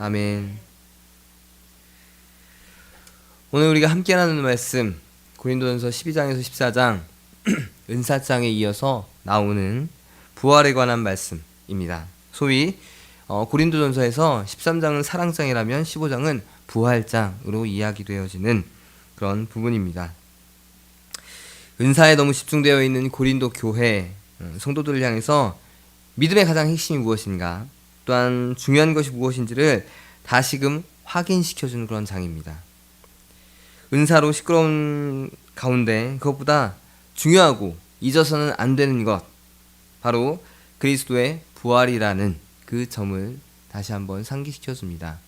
아멘. 오늘 우리가 함께 나누는 말씀 고린도전서 12장에서 14장 은사장에 이어서 나오는 부활에 관한 말씀입니다. 소위 고린도전서에서 13장은 사랑장이라면 15장은 부활장으로 이야기되어지는 그런 부분입니다. 은사에 너무 집중되어 있는 고린도 교회 성도들을 향해서 믿음의 가장 핵심이 무엇인가, 또한 중요한 것이 무엇인지를 다시금 확인시켜주는 그런 장입니다. 은사로 시끄러운 가운데 그것보다 중요하고 잊어서는 안 되는 것, 바로 그리스도의 부활이라는 그 점을 다시 한번 상기시켜줍니다.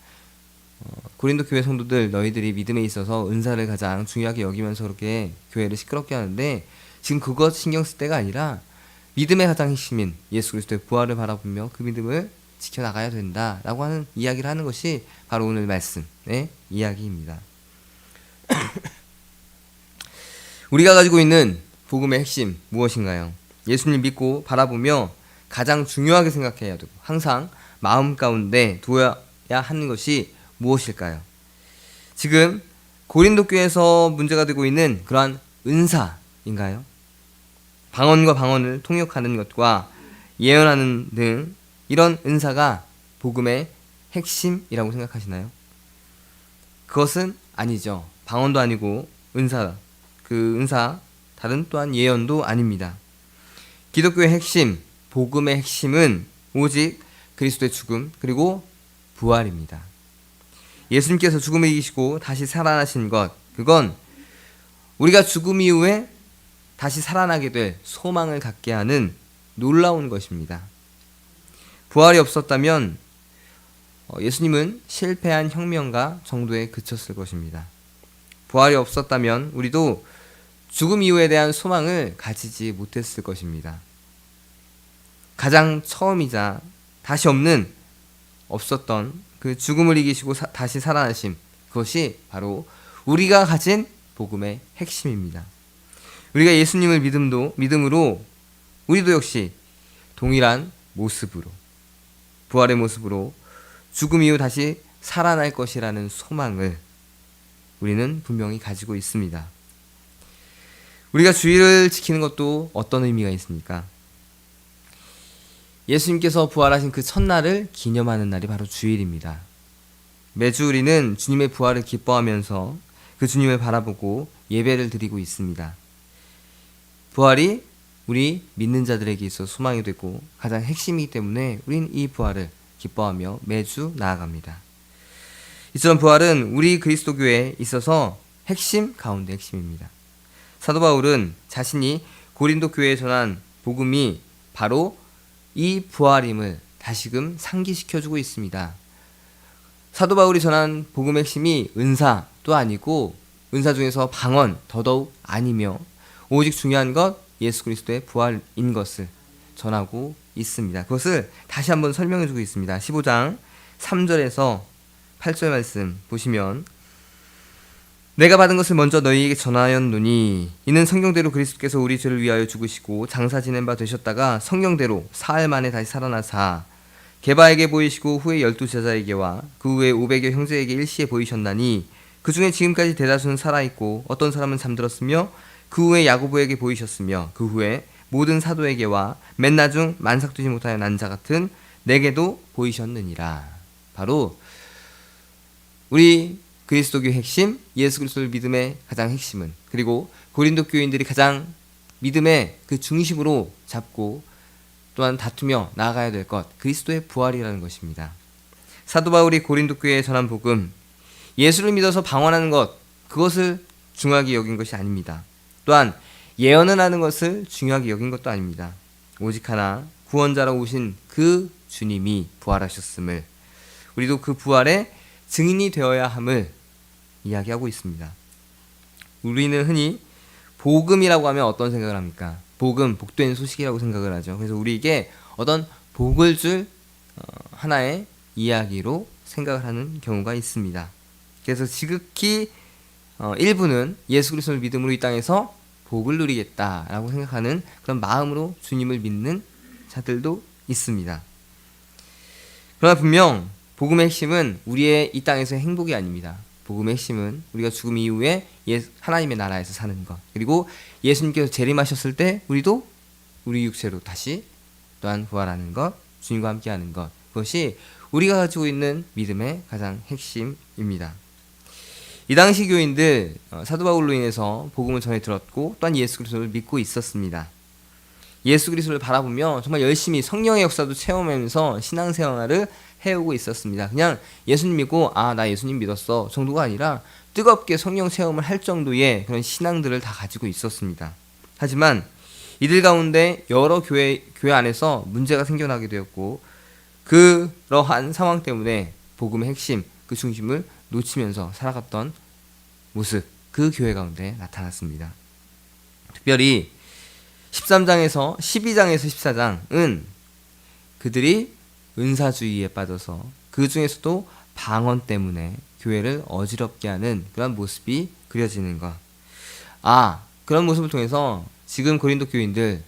고린도 교회 성도들, 너희들이 믿음에 있어서 은사를 가장 중요하게 여기면서 그렇게 교회를 시끄럽게 하는데, 지금 그것 신경 쓸 때가 아니라 믿음의 가장 핵심인 예수 그리스도의 부활을 바라보며 그 믿음을 지켜나가야 된다라고 하는 이야기를 하는 것이 바로 오늘 말씀의 이야기입니다. 우리가 가지고 있는 복음의 핵심 무엇인가요? 예수님 믿고 바라보며 가장 중요하게 생각해야 되고 항상 마음 가운데 두어야 하는 것이 무엇일까요? 지금 고린도 교회에서 문제가 되고 있는 그러한 은사인가요? 방언과 방언을 통역하는 것과 예언하는 등 이런 은사가 복음의 핵심이라고 생각하시나요? 그것은 아니죠. 방언도 아니고 은사 다른 또한 예언도 아닙니다. 기독교의 핵심, 복음의 핵심은 오직 그리스도의 죽음 그리고 부활입니다. 예수님께서 죽음을 이기시고 다시 살아나신 것, 그건 우리가 죽음 이후에 다시 살아나게 될 소망을 갖게 하는 놀라운 것입니다. 부활이 없었다면 예수님은 실패한 혁명가 정도에 그쳤을 것입니다. 부활이 없었다면 우리도 죽음 이후에 대한 소망을 가지지 못했을 것입니다. 가장 처음이자 다시 없었던 그 죽음을 이기시고 다시 살아나심, 그것이 바로 우리가 가진 복음의 핵심입니다. 우리가 예수님을 믿음으로 우리도 역시 동일한 모습으로, 부활의 모습으로 죽음 이후 다시 살아날 것이라는 소망을 우리는 분명히 가지고 있습니다. 우리가 주일을 지키는 것도 어떤 의미가 있습니까? 예수님께서 부활하신 그 첫날을 기념하는 날이 바로 주일입니다. 매주 우리는 주님의 부활을 기뻐하면서 그 주님을 바라보고 예배를 드리고 있습니다. 부활이 우리 믿는 자들에게 있어 소망이 되고 가장 핵심이기 때문에 우린 이 부활을 기뻐하며 매주 나아갑니다. 이처럼 부활은 우리 그리스도 교회에 있어서 핵심 가운데 핵심입니다. 사도 바울은 자신이 고린도 교회에 전한 복음이 바로 이 부활임을 다시금 상기시켜주고 있습니다. 사도 바울이 전한 복음의 핵심이 은사도 아니고 은사 중에서 방언 더더욱 아니며 오직 중요한 것 예수 그리스도의 부활인 것을 전하고 있습니다. 그것을 다시 한번 설명해주고 있습니다. 15장 3절에서 8절 말씀 보시면, 내가 받은 것을 먼저 너희에게 전하였노니 이는 성경대로 그리스도께서 우리 죄를 위하여 죽으시고 장사 지낸 바 되셨다가 성경대로 사흘 만에 다시 살아나사 게바에게 보이시고 후에 12제자에게와 그 후에 500여 형제에게 일시에 보이셨나니 그 중에 지금까지 대다수는 살아있고 어떤 사람은 잠들었으며 그 후에 야고보에게 보이셨으며 그 후에 모든 사도에게와 맨나 중 만삭되지 못하여 난 자 같은 내게도 보이셨느니라. 바로 우리 그리스도교의 핵심, 예수 그리스도를 믿음의 가장 핵심은, 그리고 고린도 교인들이 가장 믿음의 그 중심으로 잡고 또한 다투며 나아가야 될 것, 그리스도의 부활이라는 것입니다. 사도 바울이 고린도 교회에 전한 복음, 예수를 믿어서 방언하는 것, 그것을 중요하게 여긴 것이 아닙니다. 또한 예언을 하는 것을 중요하게 여긴 것도 아닙니다. 오직 하나 구원자로 오신 그 주님이 부활하셨음을, 우리도 그 부활의 증인이 되어야 함을 이야기하고 있습니다. 우리는 흔히 복음이라고 하면 어떤 생각을 합니까? 복음, 복된 소식이라고 생각을 하죠. 그래서 우리에게 어떤 복을 줄 하나의 이야기로 생각을 하는 경우가 있습니다. 그래서 지극히 일부는 예수 그리스도를 믿음으로 이 땅에서 복을 누리겠다라고 생각하는 그런 마음으로 주님을 믿는 자들도 있습니다. 그러나 분명 복음의 핵심은 우리의 이 땅에서의 행복이 아닙니다. 복음의 핵심은 우리가 죽음 이후에 하나님의 나라에서 사는 것, 그리고 예수님께서 재림하셨을 때 우리도 우리 육체로 다시 또한 부활하는 것, 주님과 함께하는 것, 그것이 우리가 가지고 있는 믿음의 가장 핵심입니다. 이 당시 교인들 사도 바울로 인해서 복음을 전해 들었고 또한 예수 그리스도를 믿고 있었습니다. 예수 그리스도를 바라보며 정말 열심히 성령의 역사도 체험하면서 신앙생활을 해오고 있었습니다. 그냥 예수님 믿고 나 예수님 믿었어 정도가 아니라 뜨겁게 성령 체험을 할 정도의 그런 신앙들을 다 가지고 있었습니다. 하지만 이들 가운데 여러 교회 안에서 문제가 생겨나게 되었고 그러한 상황 때문에 복음의 핵심, 그 중심을 놓치면서 살아갔던 모습, 그 교회 가운데 나타났습니다. 특별히 13장에서 12장에서 14장은 그들이 은사주의에 빠져서 그 중에서도 방언 때문에 교회를 어지럽게 하는 그런 모습이 그려지는 것. 그런 모습을 통해서 지금 고린도 교인들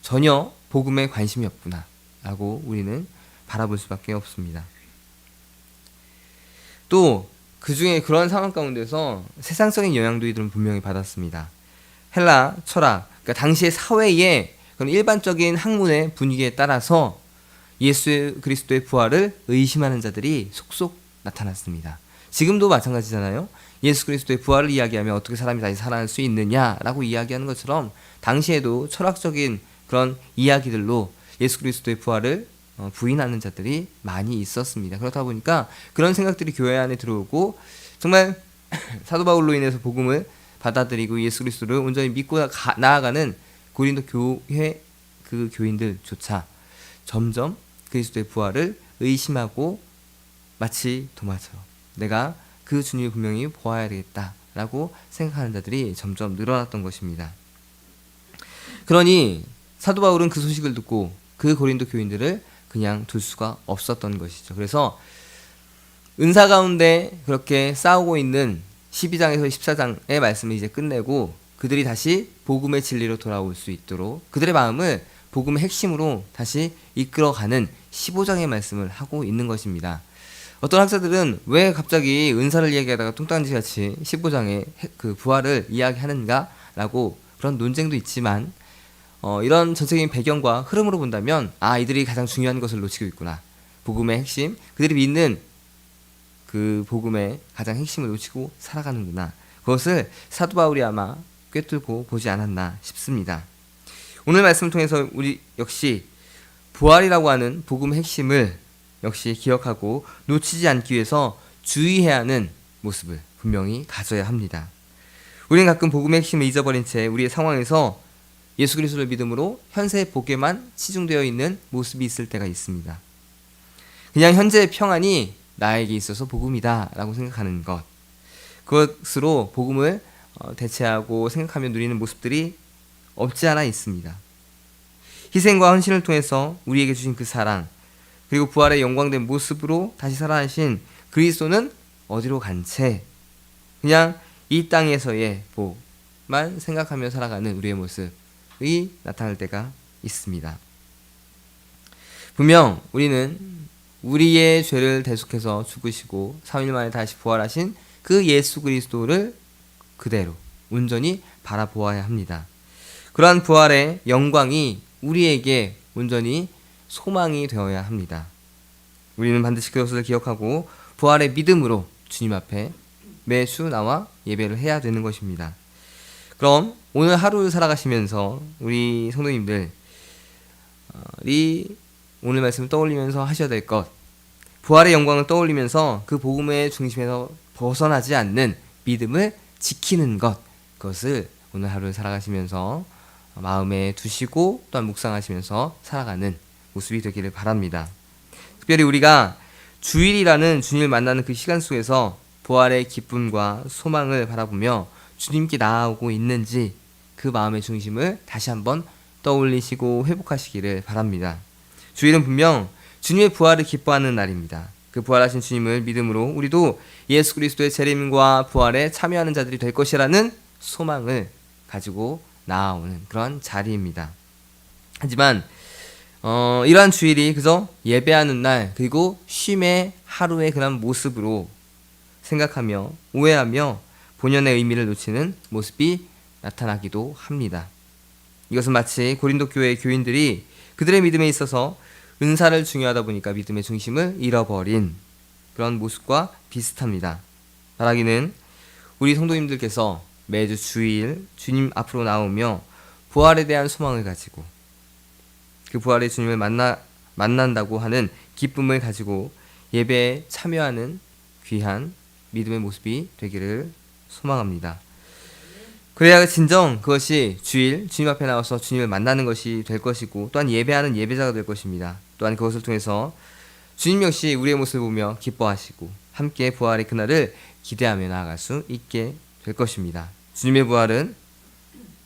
전혀 복음에 관심이 없구나 라고 우리는 바라볼 수밖에 없습니다. 또 그 중에 그런 상황 가운데서 세상적인 영향도 이들은 분명히 받았습니다. 헬라 철학, 그러니까 당시의 사회의 그런 일반적인 학문의 분위기에 따라서 예수 그리스도의 부활을 의심하는 자들이 속속 나타났습니다. 지금도 마찬가지잖아요. 예수 그리스도의 부활을 이야기하면 어떻게 사람이 다시 살아날 수 있느냐라고 이야기하는 것처럼 당시에도 철학적인 그런 이야기들로 예수 그리스도의 부활을 부인하는 자들이 많이 있었습니다. 그렇다 보니까 그런 생각들이 교회 안에 들어오고 정말 사도 바울로 인해서 복음을 받아들이고 예수 그리스도를 온전히 믿고 나아가는 고린도 교회 그 교인들조차 점점 그리스도의 부활을 의심하고 마치 도마처럼 내가 그 주님을 분명히 보아야 되겠다라고 생각하는 자들이 점점 늘어났던 것입니다. 그러니 사도 바울은 그 소식을 듣고 그 고린도 교인들을 그냥 둘 수가 없었던 것이죠. 그래서 은사 가운데 그렇게 싸우고 있는 12장에서 14장의 말씀을 이제 끝내고 그들이 다시 복음의 진리로 돌아올 수 있도록 그들의 마음을 복음의 핵심으로 다시 이끌어가는 15장의 말씀을 하고 있는 것입니다. 어떤 학자들은 왜 갑자기 은사를 이야기하다가 뚱딴지같이 15장의 그 부활을 이야기하는가라고 그런 논쟁도 있지만 이런 전체적인 배경과 흐름으로 본다면 이들이 가장 중요한 것을 놓치고 있구나. 복음의 핵심, 그들이 믿는 그 복음의 가장 핵심을 놓치고 살아가는구나. 그것을 사도 바울이 아마 꿰뚫고 보지 않았나 싶습니다. 오늘 말씀을 통해서 우리 역시 부활이라고 하는 복음의 핵심을 역시 기억하고 놓치지 않기 위해서 주의해야 하는 모습을 분명히 가져야 합니다. 우리는 가끔 복음의 핵심을 잊어버린 채 우리의 상황에서 예수 그리스도를 믿음으로 현세의 복에만 치중되어 있는 모습이 있을 때가 있습니다. 그냥 현재의 평안이 나에게 있어서 복음이다 라고 생각하는 것, 그것으로 복음을 대체하고 생각하며 누리는 모습들이 없지 않아 있습니다. 희생과 헌신을 통해서 우리에게 주신 그 사랑, 그리고 부활의 영광된 모습으로 다시 살아나신 그리스도는 어디로 간 채 그냥 이 땅에서의 복만 생각하며 살아가는 우리의 모습이 나타날 때가 있습니다. 분명 우리는 우리의 죄를 대속해서 죽으시고 3일 만에 다시 부활하신 그 예수 그리스도를 그대로 온전히 바라보아야 합니다. 그러한 부활의 영광이 우리에게 온전히 소망이 되어야 합니다. 우리는 반드시 그것을 기억하고 부활의 믿음으로 주님 앞에 매주 나와 예배를 해야 되는 것입니다. 그럼 오늘 하루를 살아가시면서 우리 성도님들이 오늘 말씀을 떠올리면서 하셔야 될 것, 부활의 영광을 떠올리면서 그 복음의 중심에서 벗어나지 않는 믿음을 지키는 것, 그것을 오늘 하루를 살아가시면서 마음에 두시고 또한 묵상하시면서 살아가는 모습이 되기를 바랍니다. 특별히 우리가 주일이라는 주님을 만나는 그 시간 속에서 부활의 기쁨과 소망을 바라보며 주님께 나아오고 있는지 그 마음의 중심을 다시 한번 떠올리시고 회복하시기를 바랍니다. 주일은 분명 주님의 부활을 기뻐하는 날입니다. 그 부활하신 주님을 믿음으로 우리도 예수 그리스도의 재림과 부활에 참여하는 자들이 될 것이라는 소망을 가지고 나아오는 그런 자리입니다. 하지만 이러한 주일이 그저 예배하는 날 그리고 쉼의 하루의 그런 모습으로 생각하며 오해하며 본연의 의미를 놓치는 모습이 나타나기도 합니다. 이것은 마치 고린도 교회의 교인들이 그들의 믿음에 있어서 은사를 중요하다 보니까 믿음의 중심을 잃어버린 그런 모습과 비슷합니다. 말하기는 우리 성도님들께서 매주 주일 주님 앞으로 나오며 부활에 대한 소망을 가지고 그 부활의 주님을 만난다고 하는 기쁨을 가지고 예배에 참여하는 귀한 믿음의 모습이 되기를 소망합니다. 그래야 진정 그것이 주일 주님 앞에 나와서 주님을 만나는 것이 될 것이고 또한 예배하는 예배자가 될 것입니다. 또한 그것을 통해서 주님 역시 우리의 모습을 보며 기뻐하시고 함께 부활의 그날을 기대하며 나아갈 수 있게 될 것입니다. 주님의 부활은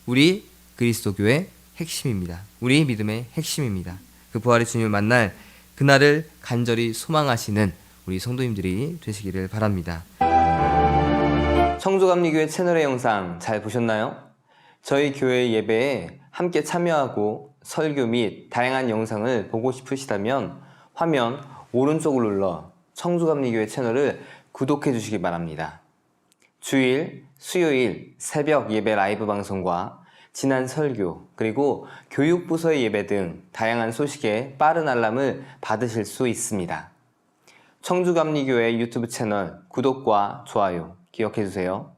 우리 그리스도교의 핵심입니다. 우리 믿음의 핵심입니다. 그 부활의 주님을 만날 그날을 간절히 소망하시는 우리 성도님들이 되시기를 바랍니다. 청주감리교회 채널의 영상 잘 보셨나요? 저희 교회 예배에 함께 참여하고 설교 및 다양한 영상을 보고 싶으시다면 화면 오른쪽을 눌러 청주감리교회 채널을 구독해 주시기 바랍니다. 주일, 수요일 새벽 예배 라이브 방송과 지난 설교 그리고 교육부서의 예배 등 다양한 소식에 빠른 알람을 받으실 수 있습니다. 청주감리교회 유튜브 채널 구독과 좋아요 기억해 주세요.